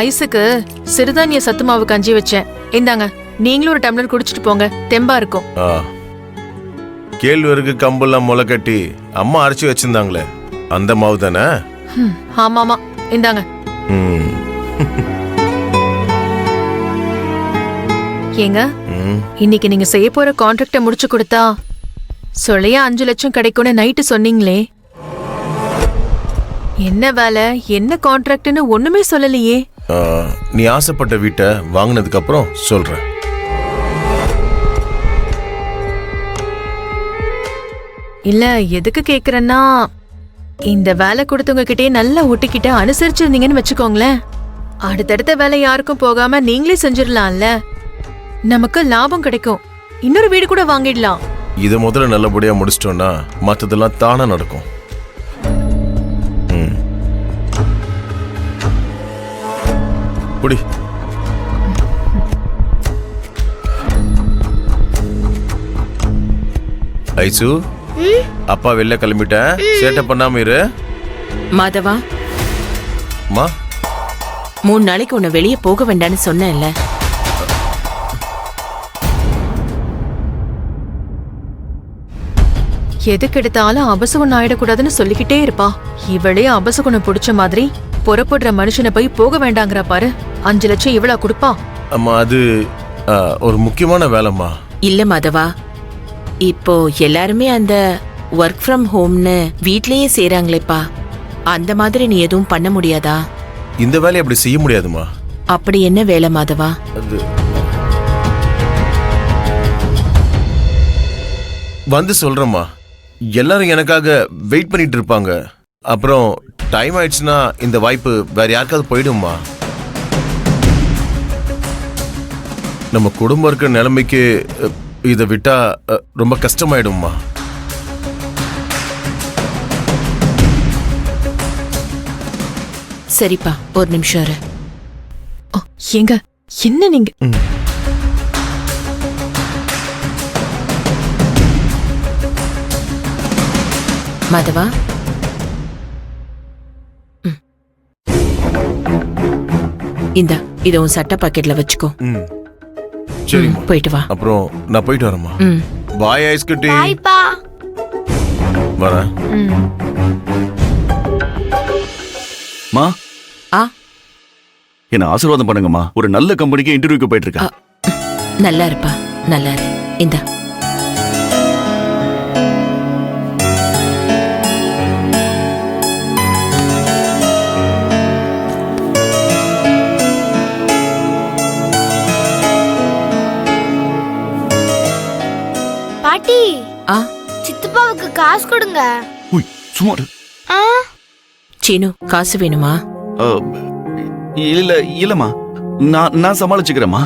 ஐஸுக்கு சிறுதானிய சத்து மாவு கஞ்சி வச்சேன். இந்தாங்க, நீங்களும் ஒரு டம்ளர் குடிச்சிட்டு போங்க, தெம்பா இருக்கும். கேழ்வரகு கம்பெல்லாம் முளை கட்டி அம்மா அரைச்சி வச்சிருந்தாங்களே, அந்த மாவு தானே? ஆமாமா, இந்தாங்க. ஏங்க, இன்னைக்கு நீங்க செய்ய போற கான்ட்ராக்ட முடிச்சு கொடுத்தா சொல்லையா 5 லட்சம் கிடைக்கும்னு நைட்டு சொன்னீங்களே, என்ன வேலை, என்ன கான்ட்ராக்ட்னு ஒண்ணுமே சொல்லலையே. நீ ஆசைப்பட்ட வீட்டை வாங்கினதுக்கு அப்புறம் சொல்றேன். இல்ல, எதுக்கு கேக்குறேன்னா, இந்த வேலை கொடுத்தவங்க கிட்டே நல்லா ஒட்டிக்கிட்ட அனுசரிச்சிருந்தீங்கன்னு வச்சுக்கோங்களேன், அடுத்தடுத்த வேலை யாருக்கும் போகாம நீங்களே செஞ்சிடலாம்ல. நமக்கு லாபம் கிடைக்கும், இன்னொரு வீடு கூட வாங்கிடலாம். இதை முதல்ல நல்லபடியா முடிச்சிட்டோம்னா மற்றதெல்லாம் தானா நடக்கும். புடி. ஐசு, அப்பா வெளில கிளம்பிட்டேன், சேட்டை பண்ணாம இரு. மாதவா, மா 3 நாளைக்கு உன்னை வெளியே போக வேண்டாம்னு சொன்னேன்ல. எதுக்கு எடுத்தாலும் அபசகுணம் ஆயிடக்கூடாதுன்னு சொல்லிக்கிட்டே இருப்பா. இவளே அபசகுணம் பிடிச்ச மாதிரி புறப்படுற மனுஷனை போய் போக வேண்டாங்கிற பாரு. 5 லட்சம் இவளா கொடுப்பா? அம்மா, அது ஒரு முக்கியமான வேலைம்மா. இல்ல மாதவா, இப்போ எல்லாருமே அந்த ஒர்க் ஃப்ரம் ஹோம்னு வீட்லயே செய்றாங்களேப்பா, அந்த மாதிரி நீ எதுவும் பண்ண முடியாதா? இந்த வேலையை அப்படி செய்ய முடியாதுமா. அப்படி என்ன வேலை மாதவா? அது வந்து சொல்றேம்மா, எல்லாரும் எனக்காக வெயிட் பண்ணிட்டு இருப்பாங்க. அப்புறம் டைம் ஆயிடுச்சுன்னா இந்த வாய்ப்பு வேற யாருக்காவது போயிடும்மா. நம்ம குடும்பம் இருக்கிற நிலைமைக்கு இதை விட்டா ரொம்ப கஷ்டமாயிடும்மா. சரிப்பா, ஒரு நிமிஷம் இரு. ஏங்க, என்ன நீங்க? மாதவா, இந்தா, இத உன் சட்ட பாக்கெட்ல வச்சுக்கோ. சரி, போயிட்டு வா. அப்புறம் நான் போயிட்டு வரேம்மா. பாய் ஐஸ்கட்டி. பாய்ப்பா. வரேன். மா, என்ன ஆசீர்வாதம் பண்ணுங்கம்மா. ஒரு நல்ல கம்பெனிக்கு இன்டர்வியூக்கு போயிட்டு இருக்கேன். நல்லா இருப்பா, நல்லா இரு. இந்தா. பாட்டி, சித்தப்பாவுக்கு காசு கொடுங்க. சும்மா சீனு, காசு வேணுமா? இல்லம்மா, நான் சமாளிச்சுக்கிறேம்மா.